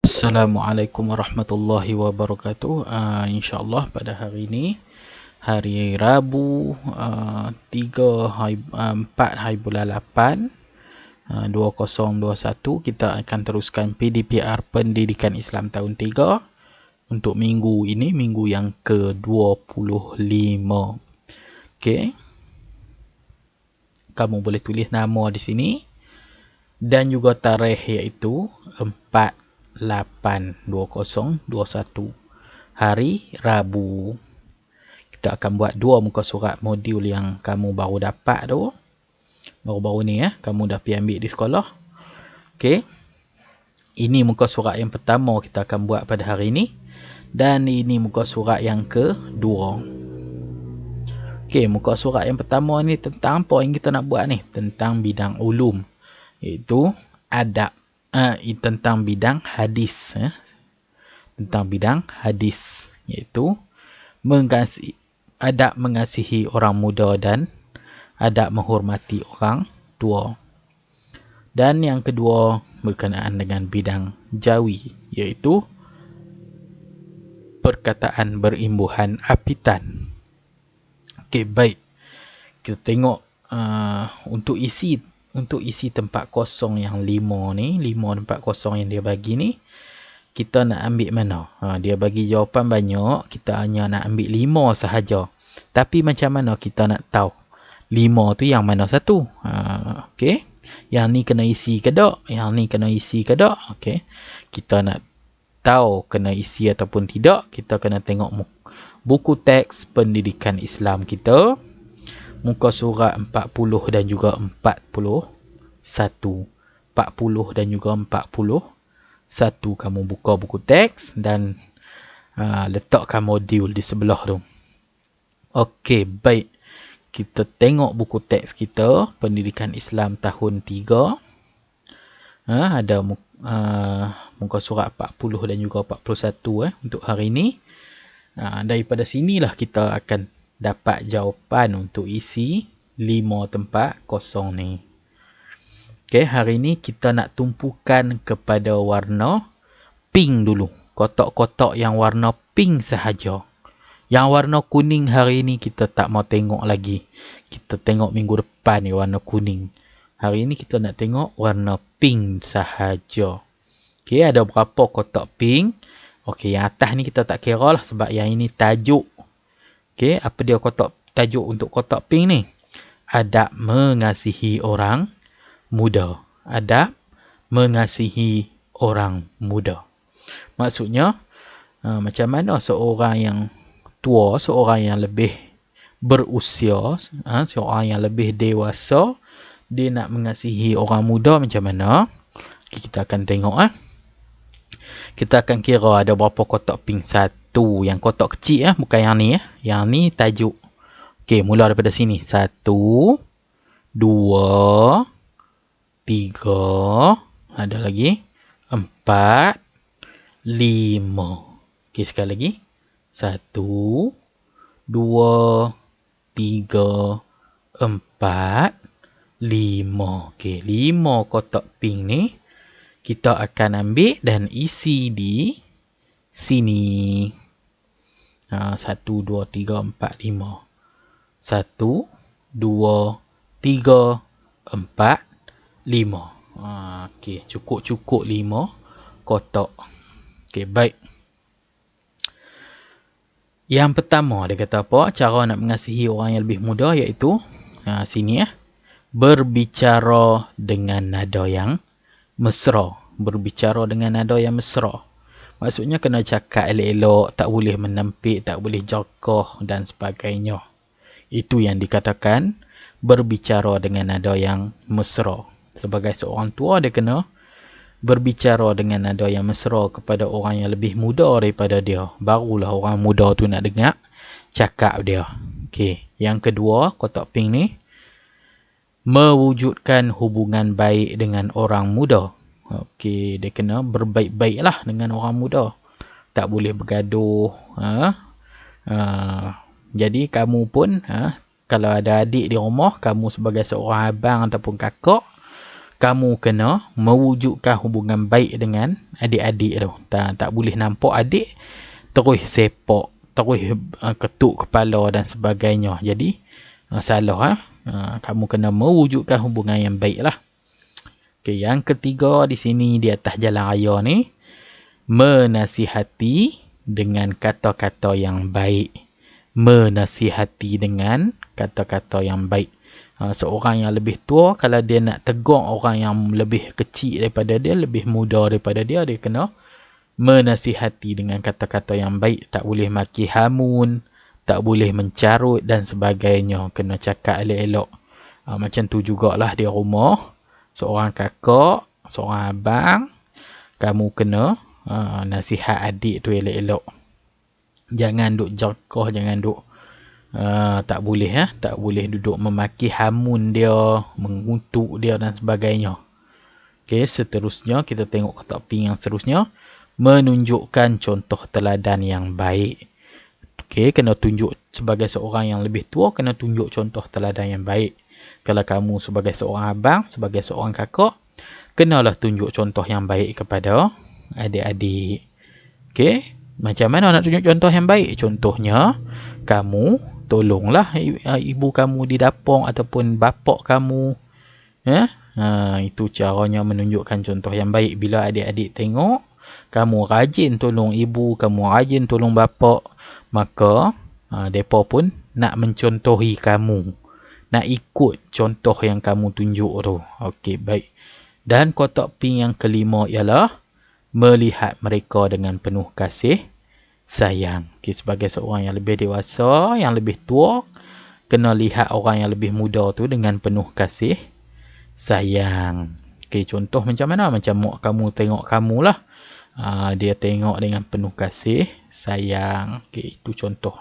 Assalamualaikum warahmatullahi wabarakatuh. InsyaAllah pada hari ini, hari Rabu, 4 hari bulan 8, 2021, kita akan teruskan PDPR Pendidikan Islam tahun 3 untuk minggu ini, minggu yang ke-25. Okey. Kamu boleh tulis nama di sini dan juga tarikh, iaitu 4/8/2021, hari Rabu. Kita akan buat 2 muka surat modul yang kamu baru dapat tu. Baru-baru ni kamu dah pergi ambil di sekolah. Okey. Ini muka surat yang pertama kita akan buat pada hari ini. Dan ini muka surat yang kedua. Okey, muka surat yang pertama ni tentang apa yang kita nak buat ni? Tentang bidang ulum, iaitu adab. Tentang bidang hadis. Tentang bidang hadis, iaitu adab mengasihi orang muda dan adab menghormati orang tua. Dan yang kedua berkenaan dengan bidang jawi, iaitu perkataan berimbuhan apitan. Okey, baik. Kita tengok untuk isi tempat kosong yang 5 ni, 5 tempat kosong yang dia bagi ni, kita nak ambil mana? Dia bagi jawapan banyak, kita hanya nak ambil 5 sahaja. Tapi macam mana kita nak tahu 5 tu yang mana satu? Okey. Yang ni kena isi ke tak? Yang ni kena isi ke tak? Okey. Kita nak tahu kena isi ataupun tidak, kita kena tengok buku teks pendidikan Islam kita, muka surat 40 dan juga 41. 40 dan juga 41. Kamu buka buku teks dan letakkan modul di sebelah tu. Okey, baik. Kita tengok buku teks kita, Pendidikan Islam tahun 3. Ada muka surat 40 dan juga 41 untuk hari ini. Daripada sinilah kita akan dapat jawapan untuk isi 5 tempat kosong ni. Okey, hari ni kita nak tumpukan kepada warna pink dulu. Kotak-kotak yang warna pink sahaja. Yang warna kuning hari ni kita tak mau tengok lagi. Kita tengok minggu depan ni warna kuning. Hari ni kita nak tengok warna pink sahaja. Okey, ada berapa kotak pink? Okey, yang atas ni kita tak kira lah sebab yang ini tajuk. Okey, apa dia tajuk untuk kotak pink ni? Adab mengasihi orang muda. Adab mengasihi orang muda. Maksudnya, macam mana seorang yang tua, seorang yang lebih berusia, seorang yang lebih dewasa, dia nak mengasihi orang muda macam mana? Okay, kita akan tengok. Kita akan kira ada berapa kotak pink. 1. Yang kotak kecil, bukan yang ni. Yang ni tajuk. Okey, mula daripada sini. 1, 2, 3, ada lagi 4, 5. Okey, sekali lagi. 1, 2, 3, 4, 5. Okey, 5 kotak pink ni kita akan ambil dan isi di sini. 1, 2, 3, 4, 5. 1, 2, 3, 4, 5. Okey, cukup 5 kotak. Okey, baik. Yang pertama, dia kata apa? Cara nak mengasihi orang yang lebih muda, iaitu sini berbicara dengan nada yang mesra. Berbicara dengan nada yang mesra. Maksudnya kena cakap elok-elok, tak boleh menempik, tak boleh jokah dan sebagainya. Itu yang dikatakan berbicara dengan nada yang mesra. Sebagai seorang tua, dia kena berbicara dengan nada yang mesra kepada orang yang lebih muda daripada dia. Barulah orang muda tu nak dengar cakap dia. Okey, yang kedua, kotak pink ni, mewujudkan hubungan baik dengan orang muda. Okey, dia kena berbaik-baiklah dengan orang muda. Tak boleh bergaduh. Jadi kamu pun, kalau ada adik di rumah, kamu sebagai seorang abang ataupun kakak, kamu kena mewujudkan hubungan baik dengan adik-adik tu. Tak boleh nampak adik terus sepak, terus ketuk kepala dan sebagainya. Jadi salah. Kamu kena mewujudkan hubungan yang baik lah. Okay, yang ketiga di sini di atas jalan raya ni, menasihati dengan kata-kata yang baik. Menasihati dengan kata-kata yang baik. Seorang yang lebih tua, kalau dia nak tegur orang yang lebih kecil daripada dia, lebih muda daripada dia, dia kena menasihati dengan kata-kata yang baik. Tak boleh maki hamun, tak boleh mencarut dan sebagainya. Kena cakap elok-elok. Macam tu jugalah di rumah. Seorang kakak, seorang abang, kamu kena nasihat adik tu elok-elok. Jangan duk jerkah, jangan duk tak boleh tak boleh duduk memaki hamun dia, mengutuk dia dan sebagainya. Okey, seterusnya kita tengok ke topik yang seterusnya, menunjukkan contoh teladan yang baik. Okey, kena tunjuk sebagai seorang yang lebih tua, kena tunjuk contoh teladan yang baik. Kalau kamu sebagai seorang abang, sebagai seorang kakak, kenalah tunjuk contoh yang baik kepada adik-adik. Okey, macam mana nak tunjuk contoh yang baik? Contohnya, kamu tolonglah ibu kamu di dapur ataupun bapak kamu. Itu caranya menunjukkan contoh yang baik. Bila adik-adik tengok kamu rajin tolong ibu, kamu rajin tolong bapak, maka mereka pun nak mencontohi kamu, nak ikut contoh yang kamu tunjuk tu. Okey, baik. Dan kotak pink yang kelima ialah melihat mereka dengan penuh kasih sayang. Okay, sebagai seorang yang lebih dewasa, yang lebih tua, kena lihat orang yang lebih muda tu dengan penuh kasih sayang. Okay, contoh macam mana? Macam mak kamu tengok kamu lah. Dia tengok dengan penuh kasih sayang. Okay, itu contoh.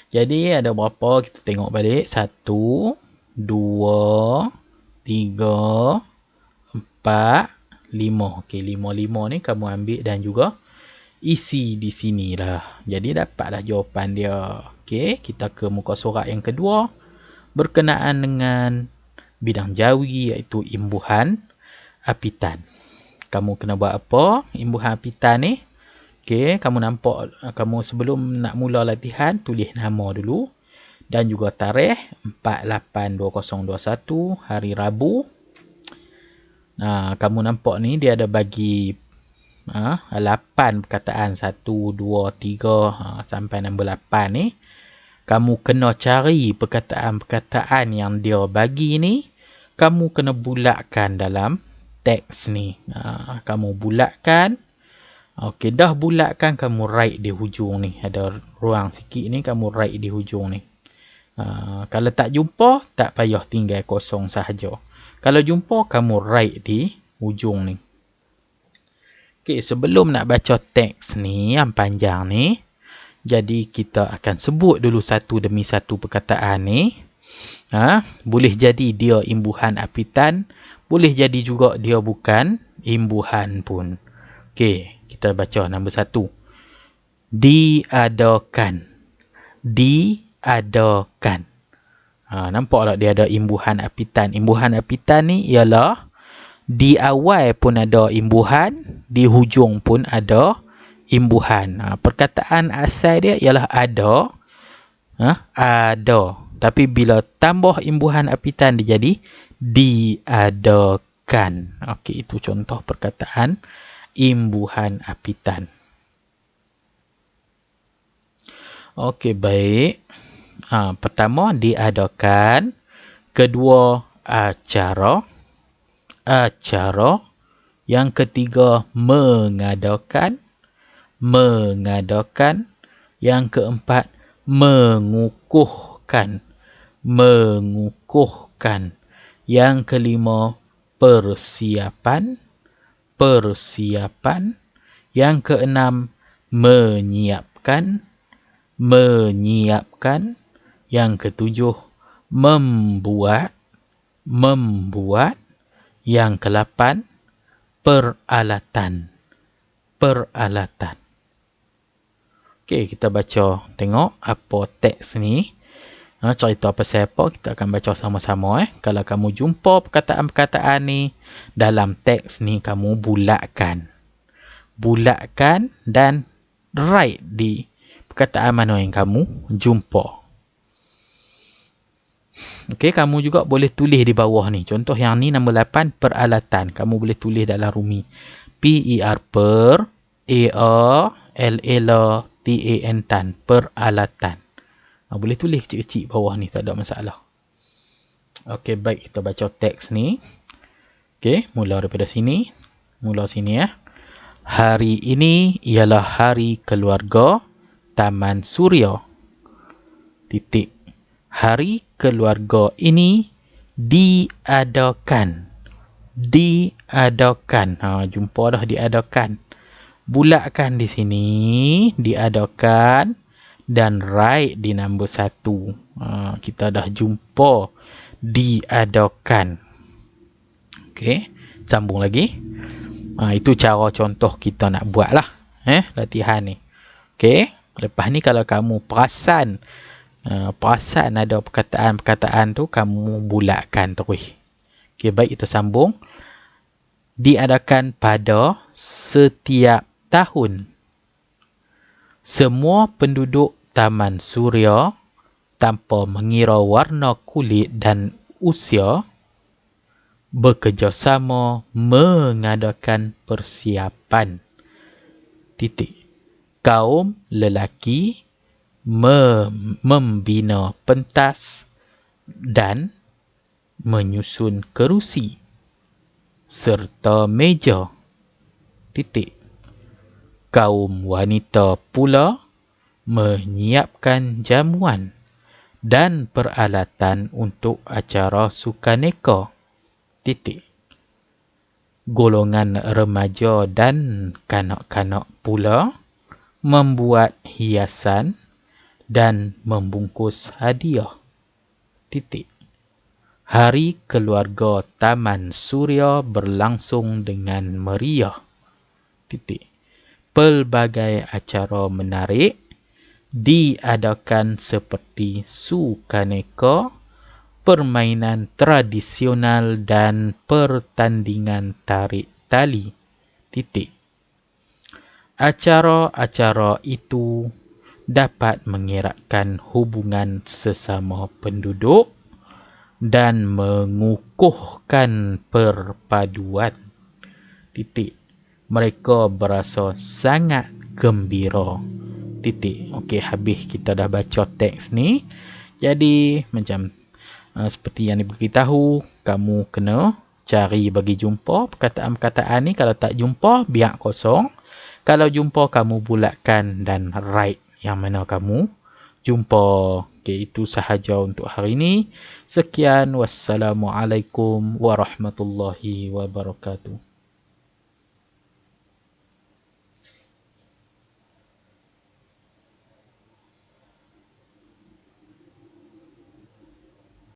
Jadi ada berapa? Kita tengok balik. 1, 2, 3, 4, 5. Okay, 5 ni kamu ambil dan juga isi di sinilah. Jadi dapatlah jawapan dia. Okey, kita ke muka surat yang kedua. Berkenaan dengan bidang jawi, iaitu imbuhan apitan. Kamu kena buat apa? Imbuhan apitan ni. Okey, kamu nampak, kamu sebelum nak mula latihan, tulis nama dulu. Dan juga tarikh 4/8/2021, hari Rabu. Kamu nampak ni, dia ada bagi 8 perkataan, 1, 2, 3 sampai nombor 8 ni. Kamu kena cari perkataan-perkataan yang dia bagi ni, kamu kena bulatkan dalam teks ni. Kamu bulatkan. Okey, dah bulatkan, kamu write di hujung ni. Ada ruang sikit ni, kamu write di hujung ni. Kalau tak jumpa, tak payah tinggal kosong sahaja. Kalau jumpa, kamu write di hujung ni. Okey, sebelum nak baca teks ni yang panjang ni, jadi kita akan sebut dulu satu demi satu perkataan ni. Boleh jadi dia imbuhan apitan, boleh jadi juga dia bukan imbuhan pun. Okey, kita baca nombor 1. Diadakan. Diadakan. Nampak tak dia ada imbuhan apitan? Imbuhan apitan ni ialah di awal pun ada imbuhan, di hujung pun ada imbuhan. Perkataan asal dia ialah ada. Ada. Tapi bila tambah imbuhan apitan, dia jadi diadakan. Okey, itu contoh perkataan imbuhan apitan. Okey, baik. Pertama, diadakan. Kedua, acara. Acara. Yang ketiga, mengadakan. Mengadakan. Yang keempat, mengukuhkan. Mengukuhkan. Yang kelima, persiapan. Persiapan. Yang keenam, menyiapkan. Menyiapkan. Yang ketujuh, membuat. Membuat. Yang ke-8, peralatan. Peralatan. Okey, kita baca. Tengok apa teks ni. Cerita pasal apa kita akan baca sama-sama. Kalau kamu jumpa perkataan-perkataan ni dalam teks ni, kamu bulatkan dan write di perkataan mana yang kamu jumpa. Okey, kamu juga boleh tulis di bawah ni. Contoh yang ni nombor 8, peralatan. Kamu boleh tulis dalam rumi. PER, per, ARLALATAN, peralatan. Boleh tulis kecil-kecil bawah ni, tak ada masalah. Okey, baik, kita baca teks ni. Okey, mula daripada sini. Mula sini ya. Hari ini ialah hari keluarga Taman Suria. Titik. Hari keluarga ini diadakan. Diadakan. Jumpa dah diadakan. Bulatkan di sini. Diadakan. Dan write di nombor 1. Kita dah jumpa diadakan. Okey, sambung lagi. Itu cara contoh kita nak buat lah. Latihan ni. Okey, lepas ni kalau kamu perasan ada perkataan-perkataan tu, kamu bulatkan terus. Okey, baik, kita sambung. Diadakan pada setiap tahun. Semua penduduk Taman Suria tanpa mengira warna kulit dan usia bekerjasama mengadakan persiapan. Titik. Kaum lelaki membina pentas dan menyusun kerusi serta meja. Titik. Kaum wanita pula menyiapkan jamuan dan peralatan untuk acara sukaneka. Titik. Golongan remaja dan kanak-kanak pula membuat hiasan dan membungkus hadiah. Titik. Hari keluarga Taman Suria berlangsung dengan meriah. Titik. Pelbagai acara menarik diadakan seperti sukaneka, permainan tradisional dan pertandingan tarik tali. Titik. Acara-acara itu dapat mengeratkan hubungan sesama penduduk dan mengukuhkan perpaduan. Titik. Mereka berasa sangat gembira. Titik. Okey, habis kita dah baca teks ni. Jadi macam seperti yang diberitahu, kamu kena cari bagi jumpa perkataan-perkataan ni. Kalau tak jumpa, biar kosong. Kalau jumpa, kamu bulatkan dan write yang mana kamu jumpa. Okey, itu sahaja untuk hari ini. Sekian, wassalamualaikum warahmatullahi wabarakatuh.